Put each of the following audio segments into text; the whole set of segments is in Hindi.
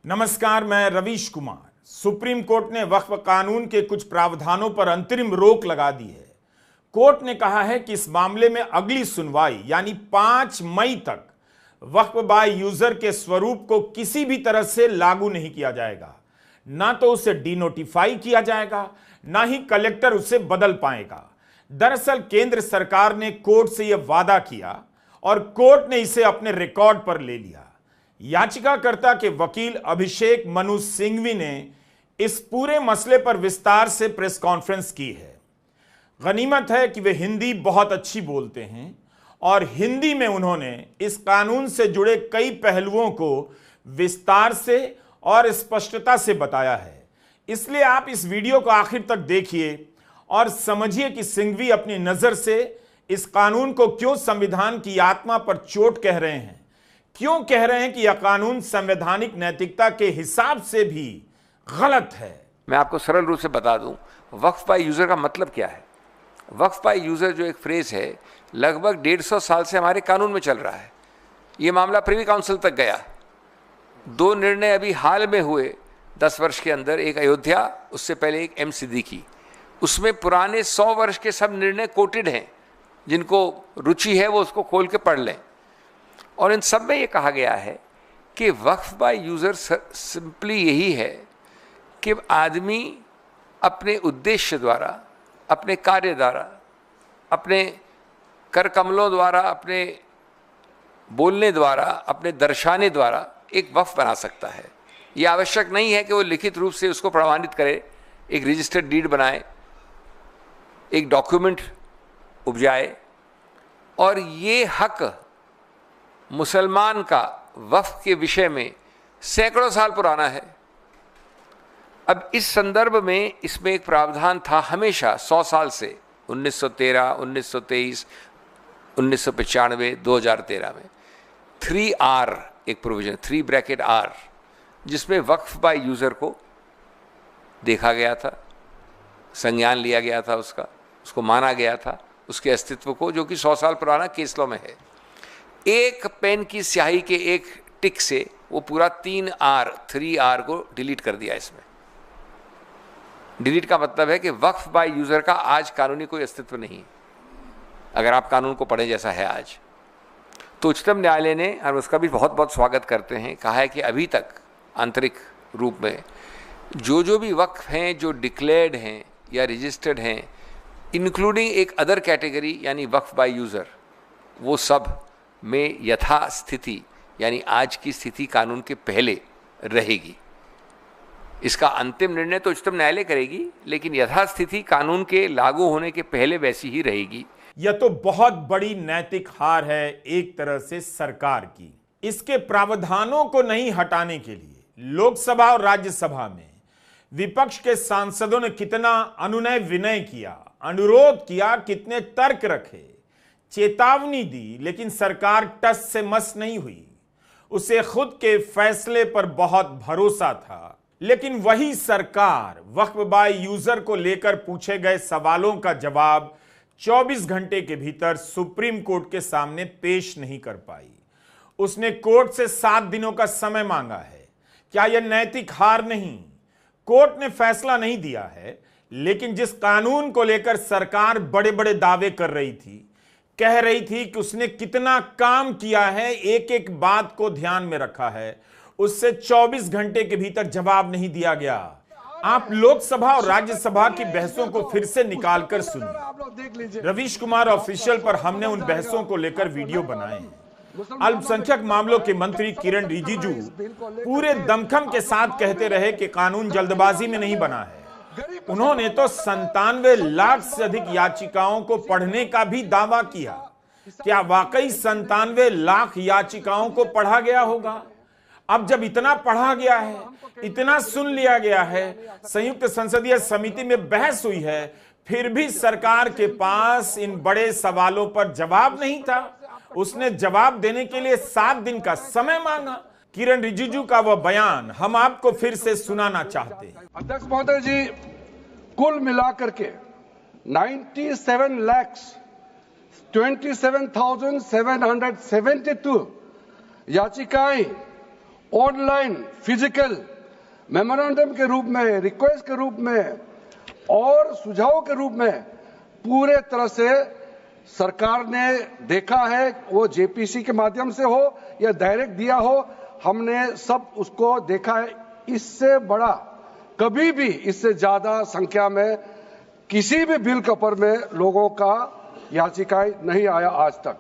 नमस्कार, मैं रवीश कुमार। सुप्रीम कोर्ट ने वक्फ कानून के कुछ प्रावधानों पर अंतरिम रोक लगा दी है। कोर्ट ने कहा है कि इस मामले में अगली सुनवाई यानी 5 मई तक वक्फ बाय यूजर के स्वरूप को किसी भी तरह से लागू नहीं किया जाएगा। ना तो उसे डिनोटिफाई किया जाएगा, ना ही कलेक्टर उसे बदल पाएगा। दरअसल केंद्र सरकार ने कोर्ट से यह वादा किया और कोर्ट ने इसे अपने रिकॉर्ड पर ले लिया। याचिकाकर्ता के वकील अभिषेक मनु सिंघवी ने इस पूरे मसले पर विस्तार से प्रेस कॉन्फ्रेंस की है। गनीमत है कि वे हिंदी बहुत अच्छी बोलते हैं और हिंदी में उन्होंने इस कानून से जुड़े कई पहलुओं को विस्तार से और स्पष्टता से बताया है। इसलिए आप इस वीडियो को आखिर तक देखिए और समझिए कि सिंघवी अपनी नजर से इस कानून को क्यों संविधान की आत्मा पर चोट कह रहे हैं, क्यों कह रहे हैं कि यह कानून संवैधानिक नैतिकता के हिसाब से भी गलत है। मैं आपको सरल रूप से बता दूं, वक्फ बाय यूजर का मतलब क्या है। वक्फ बाय यूजर जो एक फ्रेज है, लगभग 150 साल से हमारे कानून में चल रहा है। ये मामला प्रिवी काउंसिल तक गया। 2 निर्णय अभी हाल में हुए 10 वर्ष के अंदर, एक अयोध्या, उससे पहले एक एम सिद्दीकी। उसमें पुराने 100 वर्ष के सब निर्णय कोटेड हैं। जिनको रुचि है वो उसको खोल के पढ़ लें। और इन सब में ये कहा गया है कि वक्फ बाय यूज़र सिंपली यही है कि आदमी अपने उद्देश्य द्वारा, अपने कार्य द्वारा, अपने कर कमलों द्वारा, अपने बोलने द्वारा, अपने दर्शाने द्वारा एक वक्फ बना सकता है। ये आवश्यक नहीं है कि वो लिखित रूप से उसको प्रमाणित करे, एक रजिस्टर्ड डीड बनाए, एक डॉक्यूमेंट उपजाए। और ये हक मुसलमान का वक्फ के विषय में सैकड़ों साल पुराना है। अब इस संदर्भ में इसमें एक प्रावधान था हमेशा 100 साल से, 1913, 1923, 1995, 2013 में 3R एक प्रोविजन, 3R, जिसमें वक्फ बाय यूज़र को देखा गया था, संज्ञान लिया गया था, उसको माना गया था, उसके अस्तित्व को, जो कि 100 साल पुराना केस लॉ में है। एक पेन की स्याही के एक टिक से वो पूरा 3R को डिलीट कर दिया। इसमें डिलीट का मतलब है कि वक्फ बाय यूज़र का आज कानूनी कोई अस्तित्व नहीं, अगर आप कानून को पढ़ें जैसा है आज। तो उच्चतम न्यायालय ने, और उसका भी बहुत बहुत स्वागत करते हैं, कहा है कि अभी तक आंतरिक रूप में जो भी वक्फ हैं जो डिक्लेयर्ड हैं या रजिस्टर्ड हैं, इंक्लूडिंग एक अदर कैटेगरी यानी वक्फ बाय यूज़र, वो सब में यथास्थिति यानी आज की स्थिति कानून के पहले रहेगी। इसका अंतिम निर्णय तो उच्चतम न्यायालय करेगी, लेकिन यथास्थिति कानून के लागू होने के पहले वैसी ही रहेगी। यह तो बहुत बड़ी नैतिक हार है एक तरह से सरकार की। इसके प्रावधानों को नहीं हटाने के लिए लोकसभा और राज्यसभा में विपक्ष के सांसदों ने कितना अनुनय विनय किया, अनुरोध किया, कितने तर्क रखे, चेतावनी दी, लेकिन सरकार टस से मस नहीं हुई। उसे खुद के फैसले पर बहुत भरोसा था। लेकिन वही सरकार वक्फ बाय यूजर को लेकर पूछे गए सवालों का जवाब 24 घंटे के भीतर सुप्रीम कोर्ट के सामने पेश नहीं कर पाई। उसने कोर्ट से 7 दिनों का समय मांगा है। क्या यह नैतिक हार नहीं? कोर्ट ने फैसला नहीं दिया है, लेकिन जिस कानून को लेकर सरकार बड़े बड़े दावे कर रही थी, कह रही थी कि उसने कितना काम किया है, एक एक बात को ध्यान में रखा है, उससे 24 घंटे के भीतर जवाब नहीं दिया गया। आप लोकसभा और राज्यसभा की बहसों को फिर से निकालकर सुनिए। रवीश कुमार ऑफिशियल पर हमने उन बहसों को लेकर वीडियो बनाए हैं। अल्पसंख्यक मामलों के मंत्री किरण रिजिजू पूरे दमखम के साथ कहते रहे कि कानून जल्दबाजी में नहीं बना है। उन्होंने तो 97 लाख से अधिक याचिकाओं को पढ़ने का भी दावा किया। क्या वाकई 97 लाख याचिकाओं को पढ़ा गया होगा? अब जब इतना पढ़ा गया है, इतना सुन लिया गया है, संयुक्त संसदीय समिति में बहस हुई है, फिर भी सरकार के पास इन बड़े सवालों पर जवाब नहीं था। उसने जवाब देने के लिए 7 दिन का समय मांगा। किरण रिजिजू का वह बयान हम आपको फिर से सुनाना चाहते हैं। अध्यक्ष महोदय जी, कुल मिलाकर के 97,27,772 याचिकाएं ऑनलाइन, फिजिकल, मेमोरेंडम के रूप में, रिक्वेस्ट के रूप में और सुझाव के रूप में पूरे तरह से सरकार ने देखा है, वो जेपीसी के माध्यम से हो या डायरेक्ट दिया हो, हमने सब उसको देखा है। इससे बड़ा कभी भी, इससे ज्यादा संख्या में किसी भी बिल कवर में लोगों का याचिकाएं नहीं आया आज तक।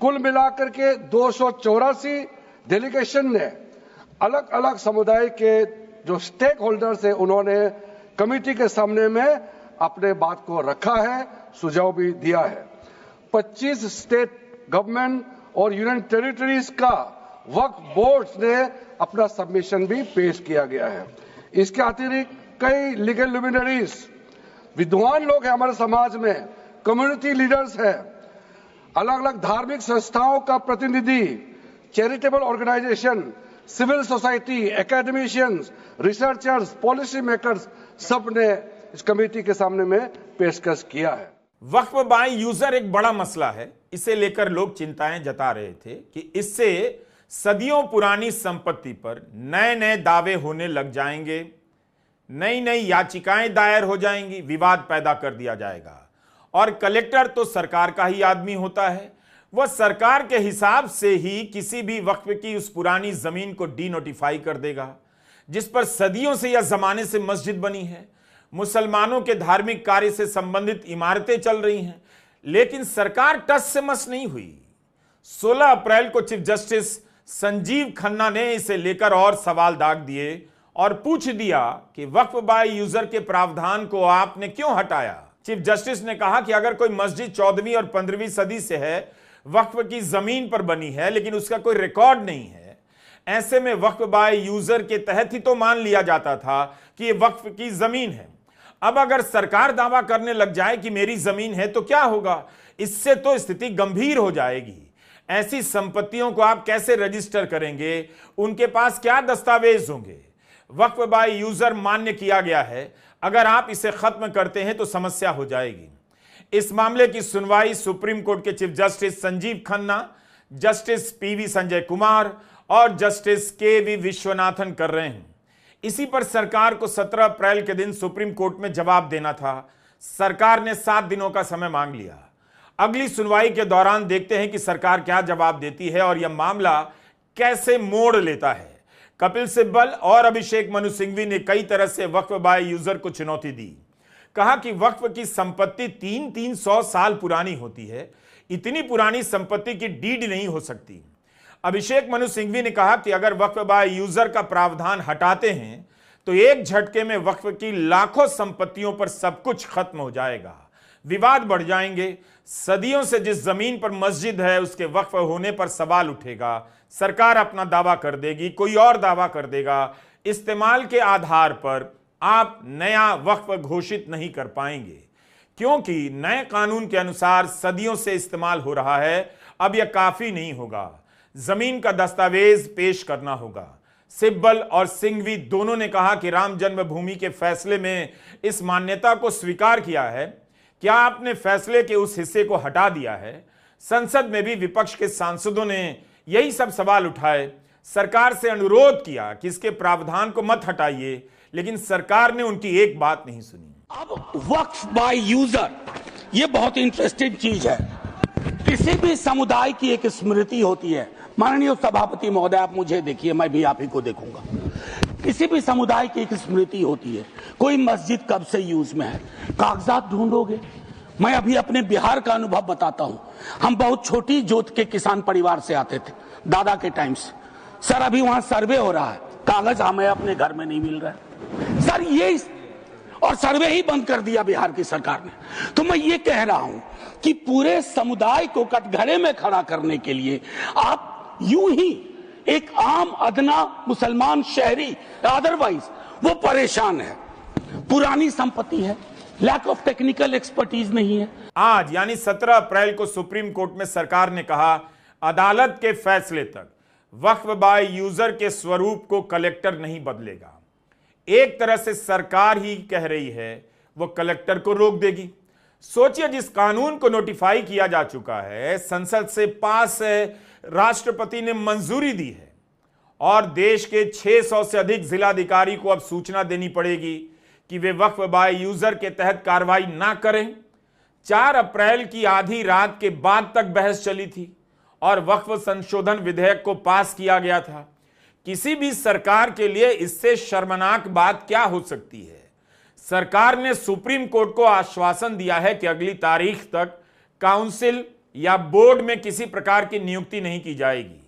कुल मिलाकर के 284 डेलीगेशन ने अलग अलग समुदाय के जो स्टेक होल्डर्स है उन्होंने कमेटी के सामने में अपने बात को रखा है, सुझाव भी दिया है। 25 स्टेट गवर्नमेंट और यूनियन टेरिटरीज का वक्फ बोर्ड्स ने अपना सबमिशन भी पेश किया गया है। इसके अतिरिक्त कई लीगल लुमिनरीज, विद्वान लोग हैं हमारे समाज में, कम्युनिटी लीडर्स हैं, अलग अलग धार्मिक संस्थाओं का प्रतिनिधि, charitable organisation, civil society, academicians, researchers, policy makers, सब ने इस कमेटी के सामने में पेशकश किया है। वक्फ बाय यूजर एक बड़ा मसला है। इसे लेकर लोग चिंताएं जता रहे थे कि इससे सदियों पुरानी संपत्ति पर नए नए दावे होने लग जाएंगे, नई नई याचिकाएं दायर हो जाएंगी, विवाद पैदा कर दिया जाएगा। और कलेक्टर तो सरकार का ही आदमी होता है, वह सरकार के हिसाब से ही किसी भी वक्फ की उस पुरानी जमीन को डीनोटिफाई कर देगा जिस पर सदियों से या जमाने से मस्जिद बनी है, मुसलमानों के धार्मिक कार्य से संबंधित इमारतें चल रही हैं, लेकिन सरकार टस से मस नहीं हुई। 16 अप्रैल को चीफ जस्टिस संजीव खन्ना ने इसे लेकर और सवाल दाग दिए और पूछ दिया कि वक्फ बाय यूजर के प्रावधान को आपने क्यों हटाया। चीफ जस्टिस ने कहा कि अगर कोई मस्जिद 14वीं और 15वीं सदी से है, वक्फ की जमीन पर बनी है, लेकिन उसका कोई रिकॉर्ड नहीं है, ऐसे में वक्फ बाय यूजर के तहत ही तो मान लिया जाता था कि यह वक्फ की जमीन है। अब अगर सरकार दावा करने लग जाए कि मेरी जमीन है तो क्या होगा? इससे तो स्थिति गंभीर हो जाएगी। ऐसी संपत्तियों को आप कैसे रजिस्टर करेंगे? उनके पास क्या दस्तावेज होंगे? वक्फ बाय यूजर मान्य किया गया है, अगर आप इसे खत्म करते हैं तो समस्या हो जाएगी। इस मामले की सुनवाई सुप्रीम कोर्ट के chief justice Sanjeev Khanna, justice PV Sanjay Kumar और जस्टिस केवी विश्वनाथन कर रहे हैं। इसी पर सरकार को 17 अप्रैल के दिन सुप्रीम कोर्ट में जवाब देना था। सरकार ने 7 दिनों का समय मांग लिया। अगली सुनवाई के दौरान देखते हैं कि सरकार क्या जवाब देती है और यह मामला कैसे मोड़ लेता है। कपिल सिब्बल और अभिषेक मनु सिंघवी ने कई तरह से वक्फ बाय यूजर को चुनौती दी। कहा कि वक्फ की संपत्ति 300 साल पुरानी होती है, इतनी पुरानी संपत्ति की डीड नहीं हो सकती। अभिषेक मनु सिंघवी ने कहा कि अगर वक्फ बाय यूजर का प्रावधान हटाते हैं तो एक झटके में वक्फ की लाखों संपत्तियों पर सब कुछ खत्म हो जाएगा, विवाद बढ़ जाएंगे। सदियों से जिस जमीन पर मस्जिद है उसके वक्फ होने पर सवाल उठेगा, सरकार अपना दावा कर देगी, कोई और दावा कर देगा। इस्तेमाल के आधार पर आप नया वक्फ घोषित नहीं कर पाएंगे, क्योंकि नए कानून के अनुसार सदियों से इस्तेमाल हो रहा है। अब यह काफी नहीं होगा, जमीन का दस्तावेज पेश करना होगा। सिब्बल और सिंघवी दोनों ने कहा कि राम जन्मभूमि के फैसले में इस मान्यता को स्वीकार किया है। क्या आपने फैसले के उस हिस्से को हटा दिया है? संसद में भी विपक्ष के सांसदों ने यही सब सवाल उठाए, सरकार से अनुरोध किया कि इसके प्रावधान को मत हटाइए, लेकिन सरकार ने उनकी एक बात नहीं सुनी। अब वक्फ बाय यूजर ये बहुत इंटरेस्टिंग चीज है। किसी भी समुदाय की एक स्मृति होती है। माननीय सभापति महोदय, आप मुझे देखिए, मैं भी आप ही को देखूंगा। किसी भी समुदाय की एक स्मृति होती है। कोई मस्जिद कब से यूज में है, कागजात ढूंढोगे। मैं अभी अपने बिहार का अनुभव बताता हूं। हम बहुत छोटी जोत के किसान परिवार से आते थे, दादा के टाइम से। सर अभी वहां सर्वे हो रहा है, कागज हमें अपने घर में नहीं मिल रहा है सर, ये और सर्वे ही बंद कर दिया बिहार की सरकार ने। तो मैं ये कह रहा हूं कि पूरे समुदाय को कटघरे में खड़ा करने के लिए आप यूं ही एक आम अदना मुसलमान शहरी अदरवाइज वो परेशान है। पुरानी संपत्ति है, लैक ऑफ टेक्निकल एक्सपर्टीज नहीं है। आज यानी 17 अप्रैल को सुप्रीम कोर्ट में सरकार ने कहा, अदालत के फैसले तक वक्फ बाय यूजर के स्वरूप को कलेक्टर नहीं बदलेगा। एक तरह से सरकार ही कह रही है वो कलेक्टर को रोक देगी। सोचिए, जिस कानून को नोटिफाई किया जा चुका है, संसद से पास है, राष्ट्रपति ने मंजूरी दी है और देश के 600 से अधिक जिलाधिकारी को अब सूचना देनी पड़ेगी कि वे वक्फ बाय यूजर के तहत कार्रवाई ना करें। 4 अप्रैल की आधी रात के बाद तक बहस चली थी और वक्फ संशोधन विधेयक को पास किया गया था। किसी भी सरकार के लिए इससे शर्मनाक बात क्या हो सकती है? सरकार ने सुप्रीम कोर्ट को आश्वासन दिया है कि अगली तारीख तक काउंसिल या बोर्ड में किसी प्रकार की नियुक्ति नहीं की जाएगी।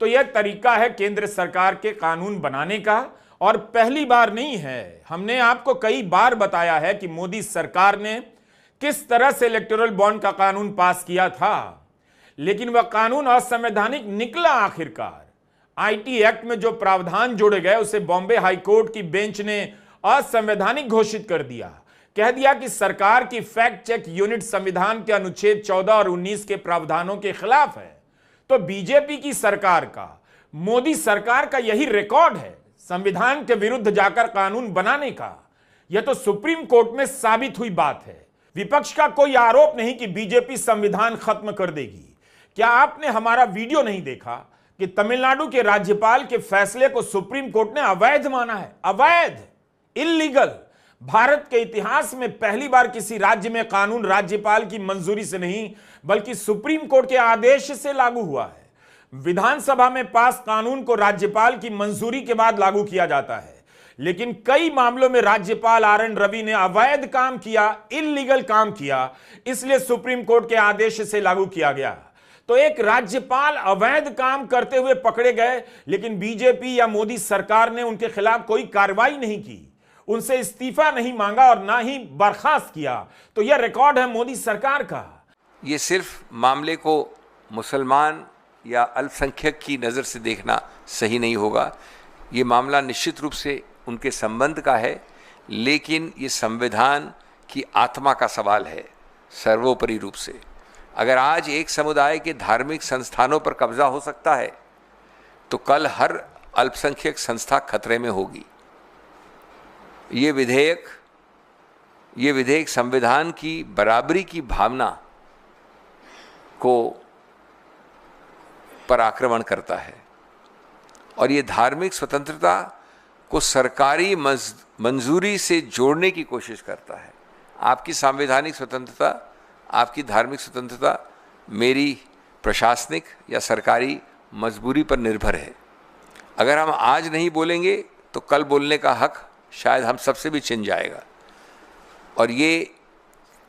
तो यह तरीका है केंद्र सरकार के कानून बनाने का, और पहली बार नहीं है। हमने आपको कई बार बताया है कि मोदी सरकार ने किस तरह से इलेक्टोरल बॉन्ड का कानून पास किया था, लेकिन वह कानून असंवैधानिक निकला आखिरकार। आईटी एक्ट में जो प्रावधान जोड़े गए उसे बॉम्बे हाईकोर्ट की बेंच ने असंवैधानिक घोषित कर दिया। कह दिया कि सरकार की फैक्ट चेक यूनिट संविधान के अनुच्छेद 14 और 19 के प्रावधानों के खिलाफ है। तो बीजेपी की सरकार का, मोदी सरकार का यही रिकॉर्ड है संविधान के विरुद्ध जाकर कानून बनाने का। यह तो सुप्रीम कोर्ट में साबित हुई बात है। विपक्ष का कोई आरोप नहीं कि बीजेपी संविधान खत्म कर देगी। क्या आपने हमारा वीडियो नहीं देखा कि तमिलनाडु के राज्यपाल के फैसले को सुप्रीम कोर्ट ने अवैध माना है? अवैध, इल्लीगल। भारत के इतिहास में पहली बार किसी राज्य में कानून राज्यपाल की मंजूरी से नहीं बल्कि सुप्रीम कोर्ट के आदेश से लागू हुआ है। विधानसभा में पास कानून को राज्यपाल की मंजूरी के बाद लागू किया जाता है, लेकिन कई मामलों में राज्यपाल RN रवि ने अवैध काम किया, इल्लीगल काम किया, इसलिए सुप्रीम कोर्ट के आदेश से लागू किया गया। तो एक राज्यपाल अवैध काम करते हुए पकड़े गए, लेकिन बीजेपी या मोदी सरकार ने उनके खिलाफ कोई कार्रवाई नहीं की, उनसे इस्तीफा नहीं मांगा और ना ही बर्खास्त किया। तो यह रिकॉर्ड है मोदी सरकार का। ये सिर्फ मामले को मुसलमान या अल्पसंख्यक की नज़र से देखना सही नहीं होगा। ये मामला निश्चित रूप से उनके संबंध का है, लेकिन ये संविधान की आत्मा का सवाल है सर्वोपरि रूप से। अगर आज एक समुदाय के धार्मिक संस्थानों पर कब्जा हो सकता है, तो कल हर अल्पसंख्यक संस्था खतरे में होगी। ये विधेयक संविधान की बराबरी की भावना को पर आक्रमण करता है और ये धार्मिक स्वतंत्रता को सरकारी मंजूरी से जोड़ने की कोशिश करता है। आपकी संवैधानिक स्वतंत्रता, आपकी धार्मिक स्वतंत्रता मेरी प्रशासनिक या सरकारी मजबूरी पर निर्भर है। अगर हम आज नहीं बोलेंगे तो कल बोलने का हक शायद हम सबसे भी छिन जाएगा। और ये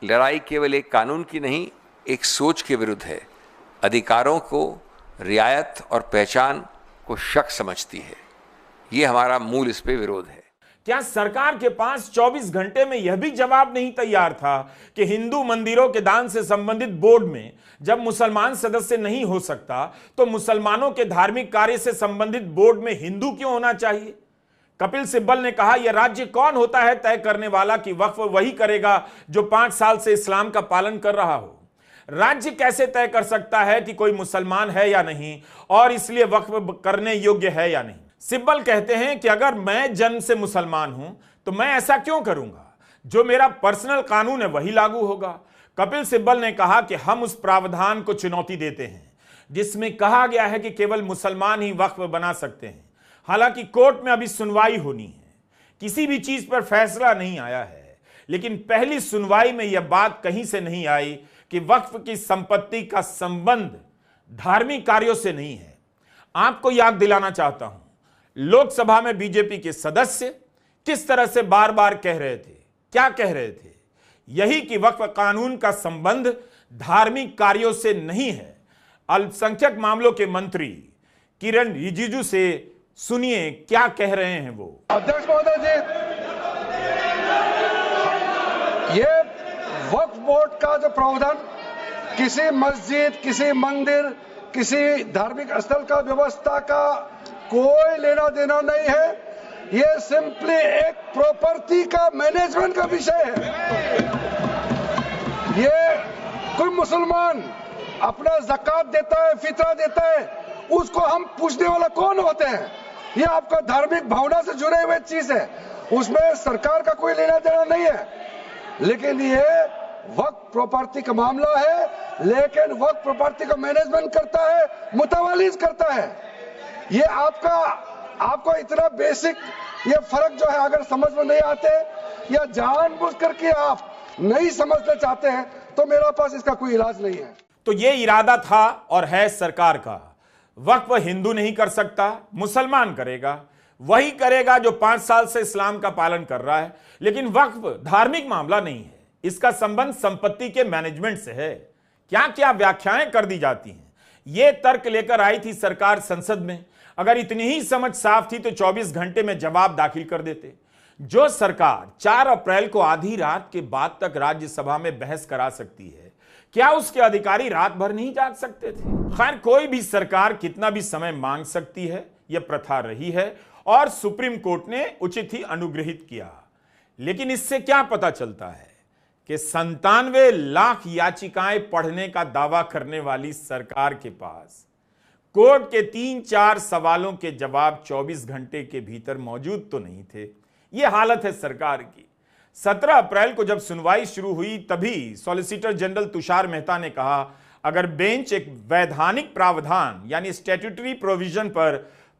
लड़ाई केवल एक कानून की नहीं, एक सोच के विरुद्ध है। अधिकारों को रियायत और पहचान को शक समझती है। ये हमारा मूल इस पे विरोध है। क्या सरकार के पास 24 घंटे में यह भी जवाब नहीं तैयार था कि हिंदू मंदिरों के दान से संबंधित बोर्ड में जब मुसलमान सदस्य नहीं हो सकता तो मुसलमानों के धार्मिक कार्य से संबंधित बोर्ड में हिंदू क्यों होना चाहिए? कपिल सिब्बल ने कहा यह राज्य कौन होता है तय करने वाला कि वक्फ वही करेगा जो 5 साल से इस्लाम का पालन कर रहा हो। राज्य कैसे तय कर सकता है कि कोई मुसलमान है या नहीं और इसलिए वक्फ करने योग्य है या नहीं? सिब्बल कहते हैं कि अगर मैं जन्म से मुसलमान हूं तो मैं ऐसा क्यों करूंगा? जो मेरा पर्सनल कानून है वही लागू होगा। कपिल सिब्बल ने कहा कि हम उस प्रावधान को चुनौती देते हैं जिसमें कहा गया है कि केवल मुसलमान ही वक्फ बना सकते हैं। हालांकि कोर्ट में अभी सुनवाई होनी है, किसी भी चीज पर फैसला नहीं आया है, लेकिन पहली सुनवाई में यह बात कहीं से नहीं आई कि वक्फ की संपत्ति का संबंध धार्मिक कार्यों से नहीं है। आपको याद दिलाना चाहता हूं, लोकसभा में बीजेपी के सदस्य किस तरह से बार बार कह रहे थे, क्या कह रहे थे? यही कि वक्फ कानून का संबंध धार्मिक कार्यों से नहीं है। अल्पसंख्यक मामलों के मंत्री किरण रिजिजू से सुनिए क्या कह रहे हैं वो। अध्यक्ष महोदय जी, ये वक्फ बोर्ड का जो प्रावधान किसी मस्जिद, किसी मंदिर, किसी धार्मिक स्थल का व्यवस्था का कोई लेना देना नहीं है। ये सिंपली एक प्रॉपर्टी का मैनेजमेंट का विषय है। ये कोई मुसलमान अपना ज़कात देता है, फितरा देता है, उसको हम पूछने वाला कौन होते हैं? ये आपका धार्मिक भावना से जुड़े हुए चीज है, उसमें सरकार का कोई लेना देना नहीं है। लेकिन ये वक्फ प्रॉपर्टी का मामला है, लेकिन वक्फ प्रॉपर्टी का मैनेजमेंट करता है, मुतवालीज करता है। ये आपको इतना बेसिक ये फर्क जो है अगर समझ में नहीं आते या जानबूझ करके आप नहीं समझना चाहते हैं तो मेरे पास इसका कोई इलाज नहीं है। तो ये इरादा था और है सरकार का। वक्फ हिंदू नहीं कर सकता, मुसलमान करेगा, वही करेगा जो 5 साल से इस्लाम का पालन कर रहा है। लेकिन वक्फ धार्मिक मामला नहीं है, इसका संबंध संपत्ति के मैनेजमेंट से है। क्या क्या व्याख्याएं कर दी जाती हैं। यह तर्क लेकर आई थी सरकार संसद में। अगर इतनी ही समझ साफ थी तो 24 घंटे में जवाब दाखिल कर देते। जो सरकार 4 अप्रैल को आधी रात के बाद तक राज्यसभा में बहस करा सकती है, क्या उसके अधिकारी रात भर नहीं जाग सकते थे? खैर, कोई भी सरकार कितना भी समय मांग सकती है, यह प्रथा रही है और सुप्रीम कोर्ट ने उचित ही अनुग्रहित किया। लेकिन इससे क्या पता चलता है कि 97 लाख याचिकाएं पढ़ने का दावा करने वाली सरकार के पास कोर्ट के 3-4 सवालों के जवाब 24 घंटे के भीतर मौजूद तो नहीं थे। यह हालत है सरकार की। 17 अप्रैल को जब सुनवाई शुरू हुई तभी सॉलिसिटर जनरल तुषार मेहता ने कहा, अगर बेंच एक वैधानिक प्रावधान यानी स्टैट्यूटरी प्रोविजन पर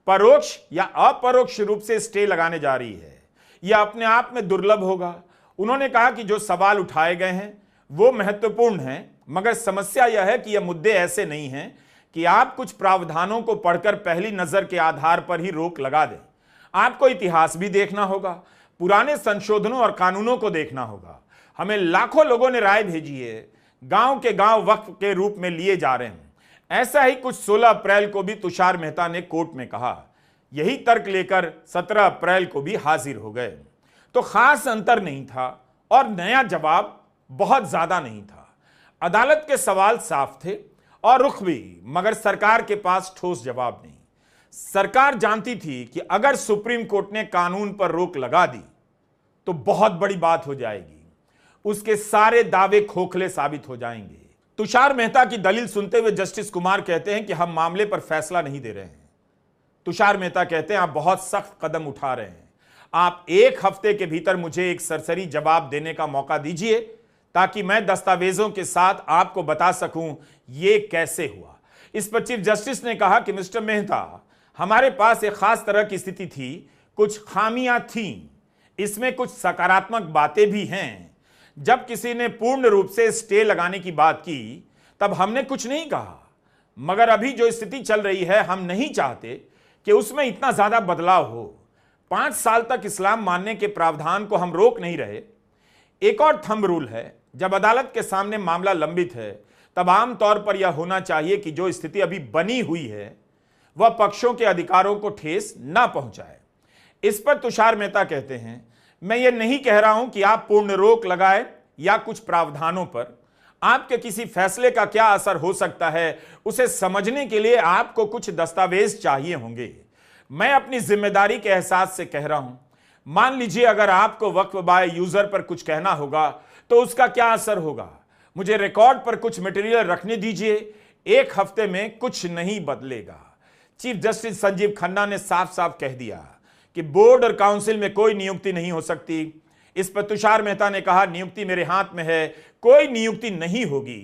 परोक्ष या अपरोक्ष रूप से स्टे लगाने जा रही है, यह अपने आप में दुर्लभ होगा। उन्होंने कहा कि जो सवाल उठाए गए हैं वो महत्वपूर्ण हैं, मगर समस्या यह है कि यह मुद्दे ऐसे नहीं हैं कि आप कुछ प्रावधानों को पढ़कर पहली नजर के आधार पर ही रोक लगा दें। आपको इतिहास भी देखना होगा, पुराने संशोधनों और कानूनों को देखना होगा। हमें लाखों लोगों ने राय भेजी है, गांव के गांव वक्फ के रूप में लिए जा रहे हैं। ऐसा ही कुछ 16 अप्रैल को भी तुषार मेहता ने कोर्ट में कहा। यही तर्क लेकर 17 अप्रैल को भी हाजिर हो गए। तो खास अंतर नहीं था और नया जवाब बहुत ज्यादा नहीं था। अदालत के सवाल साफ थे और रुख भी, मगर सरकार के पास ठोस जवाब नहीं। सरकार जानती थी कि अगर सुप्रीम कोर्ट ने कानून पर रोक लगा दी तो बहुत बड़ी बात हो जाएगी, उसके सारे दावे खोखले साबित हो जाएंगे। तुषार मेहता की दलील सुनते हुए जस्टिस कुमार कहते हैं कि हम मामले पर फैसला नहीं दे रहे हैं। तुषार मेहता कहते हैं आप बहुत सख्त कदम उठा रहे हैं, आप 1 हफ्ते के भीतर मुझे एक सरसरी जवाब देने का मौका दीजिए ताकि मैं दस्तावेजों के साथ आपको बता सकूं ये कैसे हुआ। इस पर चीफ जस्टिस ने कहा कि मिस्टर मेहता, हमारे पास एक खास तरह की स्थिति थी, कुछ खामियां थीं, इसमें कुछ सकारात्मक बातें भी हैं। जब किसी ने पूर्ण रूप से स्टे लगाने की बात की तब हमने कुछ नहीं कहा, मगर अभी जो स्थिति चल रही है हम नहीं चाहते कि उसमें इतना ज्यादा बदलाव हो। 5 साल तक इस्लाम मानने के प्रावधान को हम रोक नहीं रहे। एक और थंब रूल है, जब अदालत के सामने मामला लंबित है तब आमतौर पर यह होना चाहिए कि जो स्थिति अभी बनी हुई है वह पक्षों के अधिकारों को ठेस ना पहुंचाए। इस पर तुषार मेहता कहते हैं, मैं ये नहीं कह रहा हूं कि आप पूर्ण रोक लगाए या कुछ प्रावधानों पर। आपके किसी फैसले का क्या असर हो सकता है उसे समझने के लिए आपको कुछ दस्तावेज चाहिए होंगे। मैं अपनी जिम्मेदारी के एहसास से कह रहा हूं। मान लीजिए अगर आपको वक्फ बाय यूजर पर कुछ कहना होगा तो उसका क्या असर होगा। मुझे रिकॉर्ड पर कुछ मटेरियल रखने दीजिए, 1 हफ्ते में कुछ नहीं बदलेगा। चीफ जस्टिस संजीव खन्ना ने साफ साफ कह दिया कि बोर्ड और काउंसिल में कोई नियुक्ति नहीं हो सकती। इस पर तुषार मेहता ने कहा, नियुक्ति मेरे हाथ में है, कोई नियुक्ति नहीं होगी।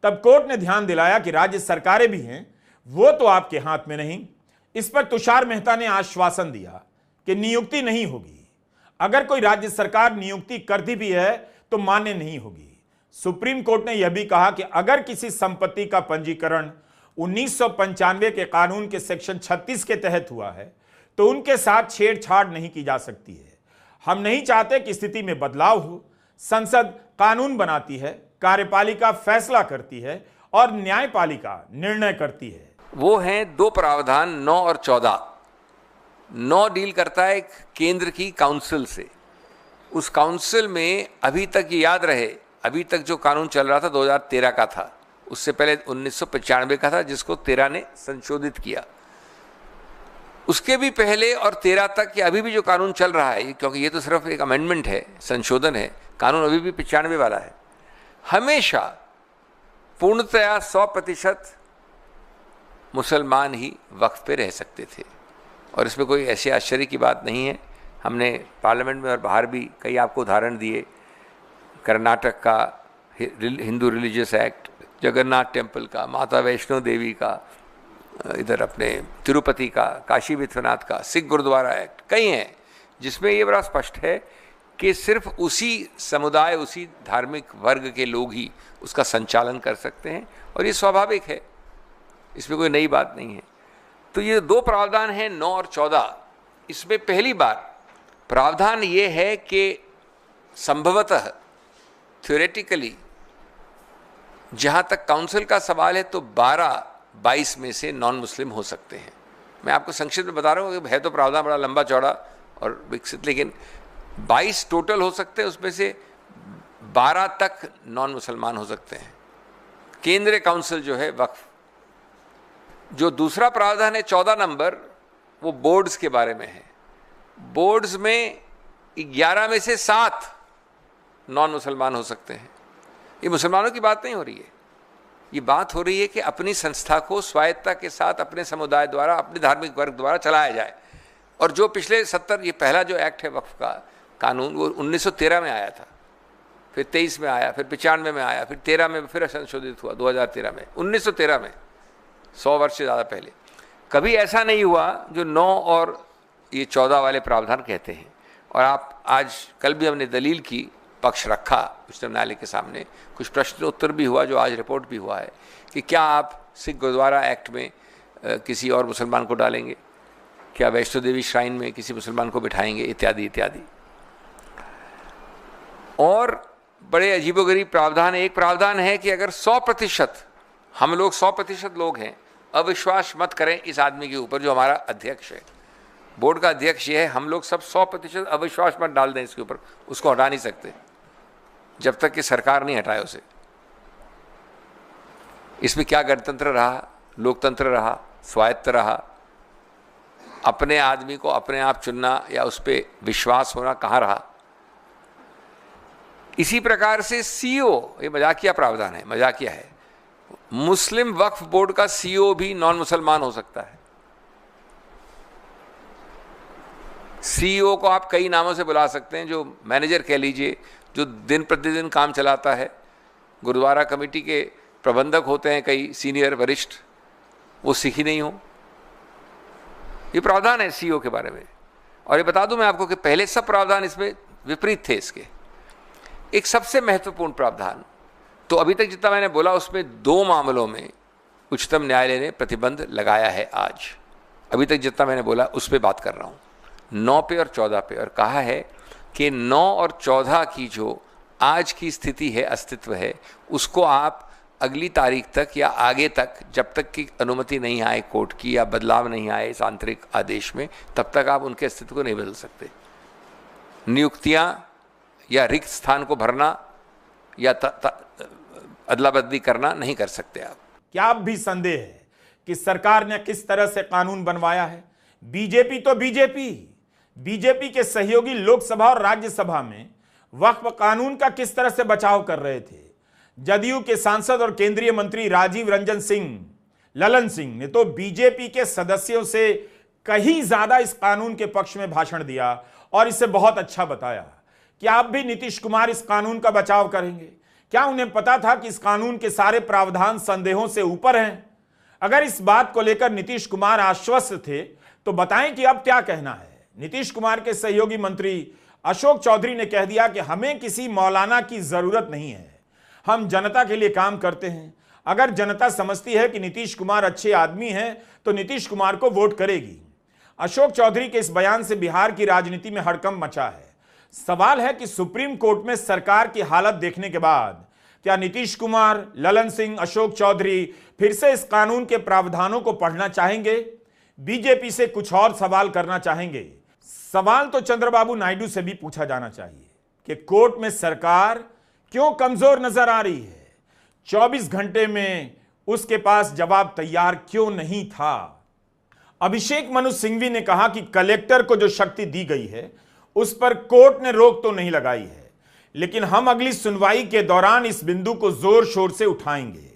तब कोर्ट ने ध्यान दिलाया कि राज्य सरकारें भी हैं, वो तो आपके हाथ में नहीं। इस पर तुषार मेहता ने आश्वासन दिया कि नियुक्ति नहीं होगी। अगर कोई राज्य सरकार नियुक्ति करती भी है तो मान्य नहीं होगी। सुप्रीम कोर्ट ने यह भी कहा कि अगर किसी संपत्ति का पंजीकरण 1995 के कानून के सेक्शन 36 के तहत हुआ है तो उनके साथ छेड़छाड़ नहीं की जा सकती है। हम नहीं चाहते कि स्थिति में बदलाव हो। संसद कानून बनाती है, कार्यपालिका फैसला करती है और न्यायपालिका निर्णय करती है। वो हैं 2 प्रावधान 9 और 14। 9 डील करता है केंद्र की काउंसिल से। उस काउंसिल में अभी तक ये याद रहे, अभी तक जो कानून चल रहा था 2013 का था, उससे पहले 1995 का था जिसको 13 ने संशोधित किया। उसके भी पहले और 13 तक ये अभी भी जो कानून चल रहा है, क्योंकि ये तो सिर्फ एक अमेंडमेंट है, संशोधन है, कानून अभी भी 95 वाला है। हमेशा पूर्णतया 100% मुसलमान ही वक्फ पे रह सकते थे और इसमें कोई ऐसे आश्चर्य की बात नहीं है। हमने पार्लियामेंट में और बाहर भी कई आपको उदाहरण दिए। कर्नाटक का Hindu religious act, Jagannath temple का, माता वैष्णो देवी का, इधर अपने तिरुपति का, काशी विश्वनाथ का, सिख गुरुद्वारा एक्ट, कई हैं जिसमें ये बड़ा स्पष्ट है कि सिर्फ उसी समुदाय, उसी धार्मिक वर्ग के लोग ही उसका संचालन कर सकते हैं, और ये स्वाभाविक है, इसमें कोई नई बात नहीं है। तो ये दो प्रावधान हैं 9 और 14। इसमें पहली बार प्रावधान ये है कि संभवतः थ्योरेटिकली जहाँ तक काउंसिल का सवाल है तो 12-22 में से नॉन मुस्लिम हो सकते हैं। मैं आपको संक्षिप्त में बता रहा हूँ कि है तो प्रावधान बड़ा लंबा चौड़ा और विकसित, लेकिन 22 टोटल हो सकते हैं, उसमें से 12 तक नॉन मुसलमान हो सकते हैं। केंद्रीय काउंसिल जो है वक्फ। जो दूसरा प्रावधान है 14 नंबर, वो बोर्ड्स के बारे में है। बोर्ड्स में 11 में से 7 नॉन मुसलमान हो सकते हैं। ये मुसलमानों की बात नहीं हो रही है, ये बात हो रही है कि अपनी संस्था को स्वायत्तता के साथ अपने समुदाय द्वारा, अपने धार्मिक वर्ग द्वारा चलाया जाए। और जो पिछले 70, ये पहला जो एक्ट है वक्फ का कानून, वो 1913 में आया था, फिर 23 में आया, फिर 95 में आया, फिर 13 में फिर संशोधित हुआ 2013 में, 1913 में, 100 वर्ष से ज़्यादा पहले। कभी ऐसा नहीं हुआ जो 9 और ये 14 वाले प्रावधान कहते हैं। और आप आज कल भी हमने दलील की, पक्ष रखा उच्चतम न्यायालय के सामने, कुछ प्रश्न उत्तर भी हुआ, जो आज रिपोर्ट भी हुआ है कि क्या आप सिख गुरुद्वारा एक्ट में किसी और मुसलमान को डालेंगे, क्या वैष्णो देवी श्राइन में किसी मुसलमान को बिठाएंगे, इत्यादि इत्यादि। और बड़े अजीबोगरीब प्रावधान। एक प्रावधान है कि अगर 100% हम लोग 100% लोग हैं, अविश्वास मत करें इस आदमी के ऊपर जो हमारा अध्यक्ष है, बोर्ड का अध्यक्ष ये है, हम लोग सब 100% अविश्वास मत डाल दें इसके ऊपर, उसको हटा नहीं सकते जब तक कि सरकार नहीं हटाए उसे। इसमें क्या गणतंत्र रहा, लोकतंत्र रहा, स्वायत्त रहा, अपने आदमी को अपने आप चुनना या उस पर विश्वास होना कहाँ रहा। इसी प्रकार से सीईओ, ये मजाकिया प्रावधान है, मजाकिया है, मुस्लिम वक्फ बोर्ड का सीईओ भी नॉन मुसलमान हो सकता है। सीईओ को आप कई नामों से बुला सकते हैं, जो मैनेजर कह लीजिए, जो दिन प्रतिदिन काम चलाता है, गुरुद्वारा कमेटी के प्रबंधक होते हैं कई सीनियर वरिष्ठ, वो सिख ही नहीं हो। ये प्रावधान है सीईओ के बारे में। और ये बता दूं मैं आपको कि पहले सब प्रावधान इसमें विपरीत थे इसके। एक सबसे महत्वपूर्ण प्रावधान, तो अभी तक जितना मैंने बोला उसमें 2 मामलों में उच्चतम न्यायालय ने प्रतिबंध लगाया है। आज अभी तक जितना मैंने बोला उस पर बात कर रहा हूँ, 9 पे और 14 पे, और कहा है कि 9 और 14 की जो आज की स्थिति है, अस्तित्व है, उसको आप अगली तारीख तक या आगे तक, जब तक की अनुमति नहीं आए कोर्ट की या बदलाव नहीं आए इस आंतरिक आदेश में, तब तक आप उनके अस्तित्व को नहीं बदल सकते। नियुक्तियां या रिक्त स्थान को भरना या अदला बदली करना नहीं कर सकते आप। क्या अब भी संदेह है कि सरकार ने किस तरह से कानून बनवाया है? बीजेपी तो बीजेपी के सहयोगी लोकसभा और राज्यसभा में वक्फ कानून का किस तरह से बचाव कर रहे थे। जदयू के सांसद और केंद्रीय मंत्री राजीव रंजन सिंह, ललन सिंह ने तो बीजेपी के सदस्यों से कहीं ज्यादा इस कानून के पक्ष में भाषण दिया और इसे बहुत अच्छा बताया। क्या अब भी नीतीश कुमार इस कानून का बचाव करेंगे? क्या उन्हें पता था कि इस कानून के सारे प्रावधान संदेहों से ऊपर हैं? अगर इस बात को लेकर नीतीश कुमार आश्वस्त थे तो बताएं कि अब क्या कहना है। नीतीश कुमार के सहयोगी मंत्री अशोक चौधरी ने कह दिया कि हमें किसी मौलाना की जरूरत नहीं है, हम जनता के लिए काम करते हैं। अगर जनता समझती है कि नीतीश कुमार अच्छे आदमी हैं तो नीतीश कुमार को वोट करेगी। अशोक चौधरी के इस बयान से बिहार की राजनीति में हड़कंप मचा है। सवाल है कि सुप्रीम कोर्ट में सरकार की हालत देखने के बाद क्या नीतीश कुमार, ललन सिंह, अशोक चौधरी फिर से इस कानून के प्रावधानों को पढ़ना चाहेंगे? बीजेपी से कुछ और सवाल करना चाहेंगे? सवाल तो चंद्रबाबू नायडू से भी पूछा जाना चाहिए कि कोर्ट में सरकार क्यों कमजोर नजर आ रही है। 24 घंटे में उसके पास जवाब तैयार क्यों नहीं था। अभिषेक मनु सिंघवी ने कहा कि कलेक्टर को जो शक्ति दी गई है उस पर कोर्ट ने रोक तो नहीं लगाई है, लेकिन हम अगली सुनवाई के दौरान इस बिंदु को जोर शोर से उठाएंगे।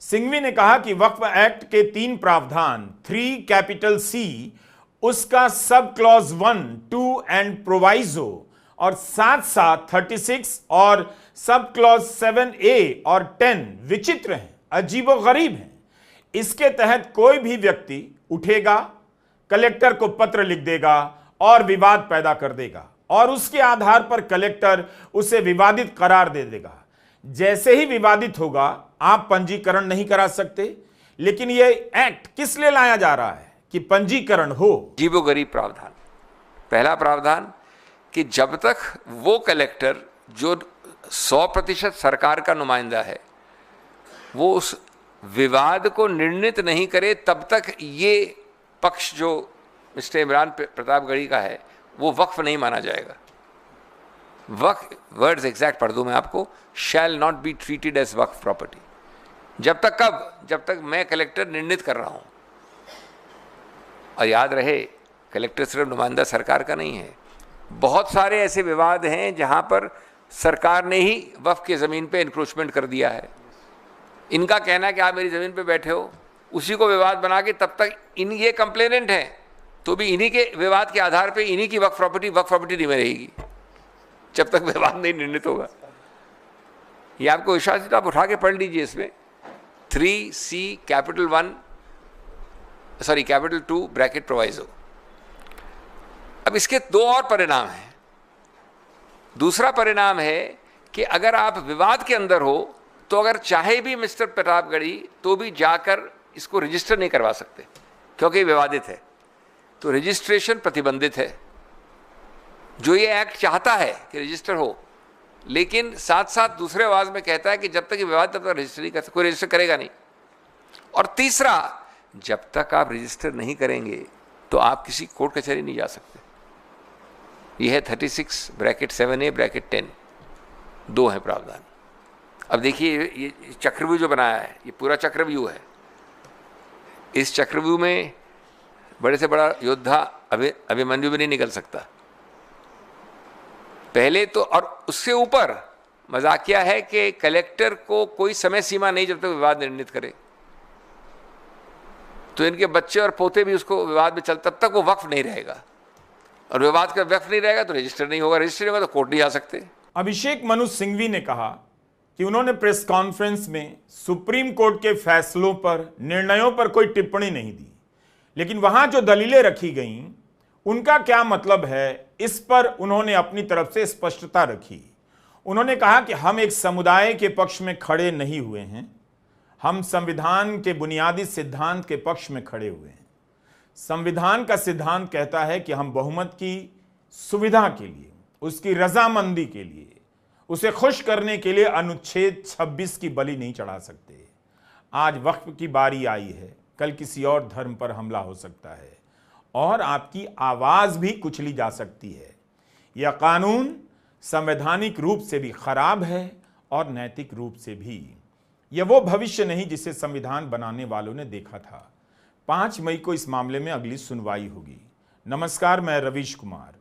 सिंघवी ने कहा कि वक्फ एक्ट के 3 प्रावधान 3C, उसका सब क्लॉज 1, 2 एंड प्रोवाइजो और साथ साथ 36 और सब क्लॉज 7A और 10 विचित्र हैं, अजीबोगरीब हैं। इसके तहत कोई भी व्यक्ति उठेगा, कलेक्टर को पत्र लिख देगा और विवाद पैदा कर देगा और उसके आधार पर कलेक्टर उसे विवादित करार दे देगा। जैसे ही विवादित होगा आप पंजीकरण नहीं करा सकते। लेकिन यह एक्ट किस लिए लाया जा रहा है कि पंजीकरण हो। अजीबोगरीब प्रावधान। पहला प्रावधान कि जब तक वो कलेक्टर जो 100% सरकार का नुमाइंदा है वो उस विवाद को निर्णित नहीं करे तब तक ये पक्ष जो मिस्टर इमरान प्रतापगढ़ी का है वो वक्फ नहीं माना जाएगा। वक्फ वर्ड्स एग्जैक्ट पढ़ दूं मैं आपको, shall not be treated as वक्फ प्रॉपर्टी। जब तक कब? जब तक मैं कलेक्टर निर्णित कर रहा हूं। और याद रहे कलेक्टर सिर्फ नुमाइंदा सरकार का नहीं है। बहुत सारे ऐसे विवाद हैं जहां पर सरकार ने ही वक्फ की ज़मीन पे इंक्रोचमेंट कर दिया है। इनका कहना है कि आप मेरी ज़मीन पे बैठे हो, उसी को विवाद बना के तब तक ये कंप्लेनेंट हैं तो भी इन्हीं के विवाद के आधार पे इन्हीं की वक्फ प्रॉपर्टी नहीं में रहेगी जब तक विवाद नहीं निर्णित होगा। ये आपको विश्वास है तो आप उठा के पढ़ लीजिए। इसमें 3C कैपिटल 2 ब्रैकेट प्रोवाइजो। अब इसके दो और परिणाम हैं। दूसरा परिणाम है कि अगर आप विवाद के अंदर हो तो अगर चाहे भी मिस्टर प्रतापगढ़ी तो भी जाकर इसको रजिस्टर नहीं करवा सकते क्योंकि विवादित है, तो रजिस्ट्रेशन प्रतिबंधित है। जो ये एक्ट चाहता है कि रजिस्टर हो, लेकिन साथ साथ दूसरे आवाज में कहता है कि जब तक ये विवाद तब तक रजिस्टर नहीं कर सकते, कोई रजिस्टर करेगा नहीं। और तीसरा, जब तक आप रजिस्टर नहीं करेंगे तो आप किसी कोर्ट कचहरी नहीं जा सकते। यह है 36 ब्रैकेट 7A ब्रैकेट 10, दो है प्रावधान। अब देखिए ये चक्रव्यूह जो बनाया है ये पूरा चक्रव्यूह है। इस चक्रव्यूह में बड़े से बड़ा योद्धा अभिमन्यु भी नहीं निकल सकता पहले तो। और उससे ऊपर मजाकिया है कि कलेक्टर को कोई समय सीमा नहीं जब तक विवाद निर्णित करे, तो इनके बच्चे और पोते भी उसको विवाद में चल तब तक वो वक्फ नहीं रहेगा। और विवाद का वक्फ नहीं रहेगा तो रजिस्टर नहीं होगा, रजिस्टर नहीं होगा तो कोर्ट नहीं जा सकते। अभिषेक मनु सिंघवी ने कहा कि उन्होंने प्रेस कॉन्फ्रेंस में सुप्रीम कोर्ट के फैसलों पर, निर्णयों पर कोई टिप्पणी नहीं दी, लेकिन वहां जो दलीलें रखी गईं उनका क्या मतलब है, इस पर उन्होंने अपनी तरफ से स्पष्टता रखी। उन्होंने कहा कि हम एक समुदाय के पक्ष में खड़े नहीं हुए हैं, हम संविधान के बुनियादी सिद्धांत के पक्ष में खड़े हुए हैं। संविधान का सिद्धांत कहता है कि हम बहुमत की सुविधा के लिए, उसकी रजामंदी के लिए, उसे खुश करने के लिए अनुच्छेद 26 की बलि नहीं चढ़ा सकते। आज वक्फ की बारी आई है, कल किसी और धर्म पर हमला हो सकता है और आपकी आवाज भी कुचली जा सकती है। यह कानून संवैधानिक रूप से भी खराब है और नैतिक रूप से भी। यह वो भविष्य नहीं जिसे संविधान बनाने वालों ने देखा था। 5 मई को इस मामले में अगली सुनवाई होगी। नमस्कार, मैं रवीश कुमार।